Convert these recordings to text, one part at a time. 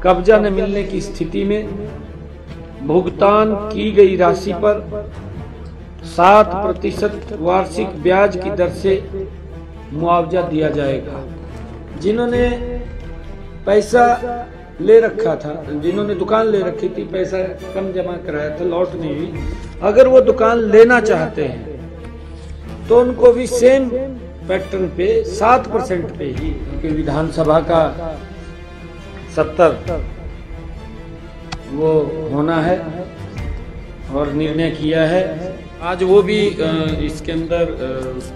कब्जा न मिलने की स्थिति में भुगतान की गई राशि पर 7% वार्षिक ब्याज की दर से मुआवजा दिया जाएगा। जिन्होंने पैसा ले रखा था, जिन्होंने दुकान ले रखी थी, पैसा कम जमा कराया था, लौट नहीं हुई, अगर वो दुकान लेना चाहते हैं तो उनको भी सेम पैटर्न पे 7% पे ही, क्योंकि विधानसभा का 70 वो होना है और निर्णय किया है। आज वो भी इसके अंदर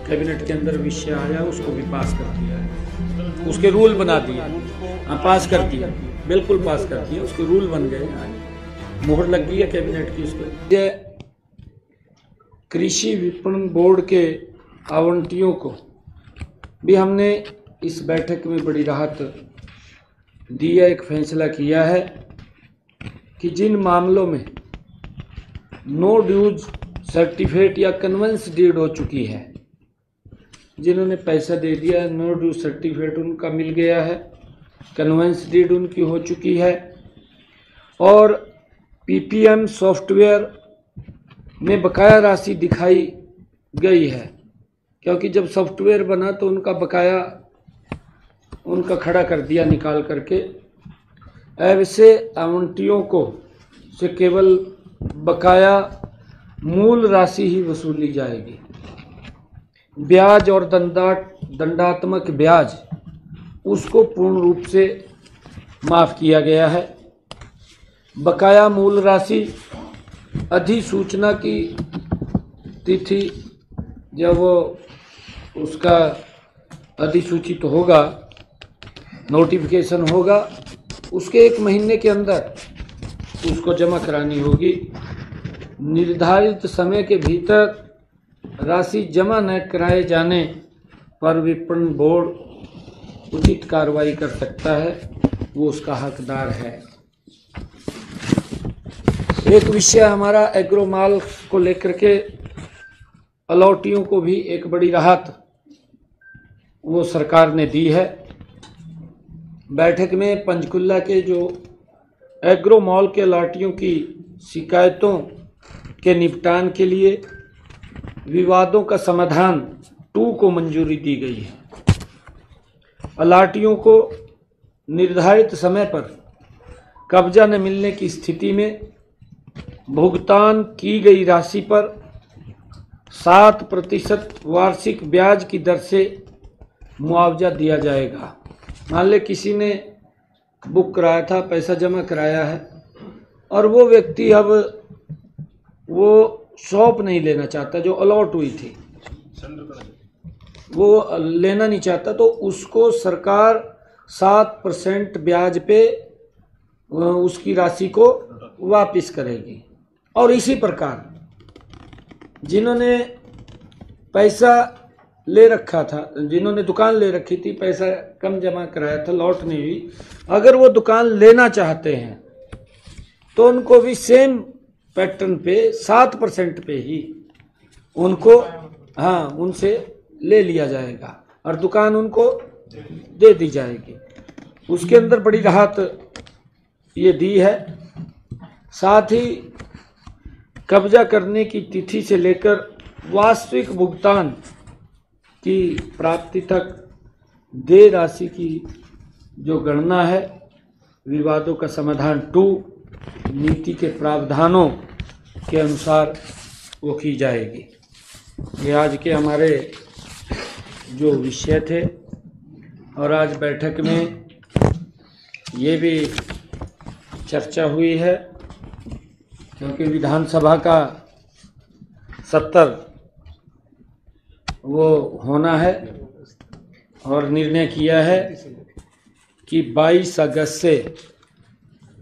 कैबिनेट के अंदर विषय आया, उसको भी पास कर दिया है, उसके रूल बना दिया, पास कर दिया, बिल्कुल पास कर दिया, उसके रूल बन गए, मोहर लग गई है कैबिनेट की उसको। ये कृषि विपणन बोर्ड के आवंटियों को भी हमने इस बैठक में बड़ी राहत दी है। एक फैसला किया है कि जिन मामलों में नो ड्यूज सर्टिफिकेट या कन्वेंस डीड हो चुकी है, जिन्होंने पैसा दे दिया, नो ड्यूज सर्टिफिकेट उनका मिल गया है, कन्वेंस डीड उनकी हो चुकी है, और पीपीएम सॉफ्टवेयर में बकाया राशि दिखाई गई है, क्योंकि जब सॉफ्टवेयर बना तो उनका बकाया उनका खड़ा कर दिया निकाल करके। ऐसे आवंटियों को से केवल बकाया मूल राशि ही वसूली जाएगी। ब्याज और दंडात्मक ब्याज उसको पूर्ण रूप से माफ़ किया गया है। बकाया मूल राशि अधिसूचना की तिथि जब वो उसका अधिसूचित होगा, नोटिफिकेशन होगा, उसके 1 महीने के अंदर उसको जमा करानी होगी। निर्धारित समय के भीतर राशि जमा न कराए जाने पर विपणन बोर्ड उचित कार्रवाई कर सकता है, वो उसका हकदार है। एक विषय हमारा एग्रोमाल को लेकर के अलॉटियों को भी एक बड़ी राहत वो सरकार ने दी है। बैठक में पंचकुला के जो एग्रोमॉल के अलॉटियों की शिकायतों के निपटान के लिए विवादों का समाधान 2 को मंजूरी दी गई है। अलॉटियों को निर्धारित समय पर कब्जा न मिलने की स्थिति में भुगतान की गई राशि पर 7% वार्षिक ब्याज की दर से मुआवजा दिया जाएगा। मान ले किसी ने बुक कराया था, पैसा जमा कराया है, और वो व्यक्ति अब वो शॉप नहीं लेना चाहता जो अलॉट हुई थी, वो लेना नहीं चाहता, तो उसको सरकार 7% ब्याज पे उसकी राशि को वापस करेगी। और इसी प्रकार जिन्होंने पैसा ले रखा था, जिन्होंने दुकान ले रखी थी, पैसा कम जमा कराया था, लौट नहीं हुई, अगर वो दुकान लेना चाहते हैं तो उनको भी सेम पैटर्न पे 7% पे ही उनको उनसे ले लिया जाएगा और दुकान उनको दे दी जाएगी। उसके अंदर बड़ी राहत ये दी है। साथ ही कब्जा करने की तिथि से लेकर वास्तविक भुगतान की प्राप्ति तक देय राशि की जो गणना है, विवादों का समाधान 2 नीति के प्रावधानों के अनुसार वो की जाएगी। ये आज के हमारे जो विषय थे, और आज बैठक में ये भी चर्चा हुई है, क्योंकि विधानसभा का 70 वो होना है और निर्णय किया है कि 22 अगस्त से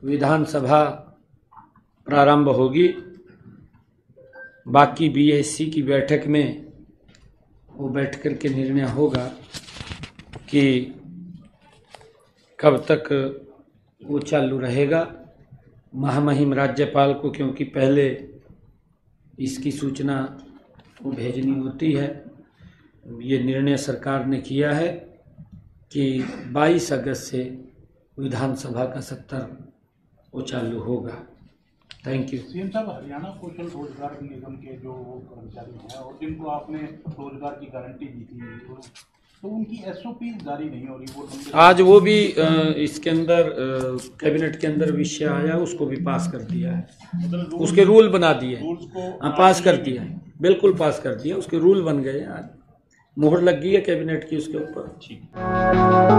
विधानसभा प्रारंभ होगी। बाकी बीएससी की बैठक में वो बैठ कर के निर्णय होगा कि कब तक वो चालू रहेगा। महामहिम राज्यपाल को क्योंकि पहले इसकी सूचना को भेजनी होती है, ये निर्णय सरकार ने किया है कि 22 अगस्त से विधानसभा का सत्र वो चालू होगा। Thank you. सीएम साहब, हरियाणा कौशल रोजगार निगम के जो कर्मचारी हैं और जिनको आपने रोजगार की गारंटी दी थी, तो उनकी एसओपी जारी नहीं हो रही, वो आज वो भी इसके अंदर कैबिनेट के अंदर विषय आया, उसको भी पास कर दिया है, मतलब उसके रूल बना दिए। रूल्स को पास कर दिया है, बिल्कुल पास कर दिया, उसके रूल बन गए। आज मुहर लग गई है कैबिनेट की उसके ऊपर। ठीक।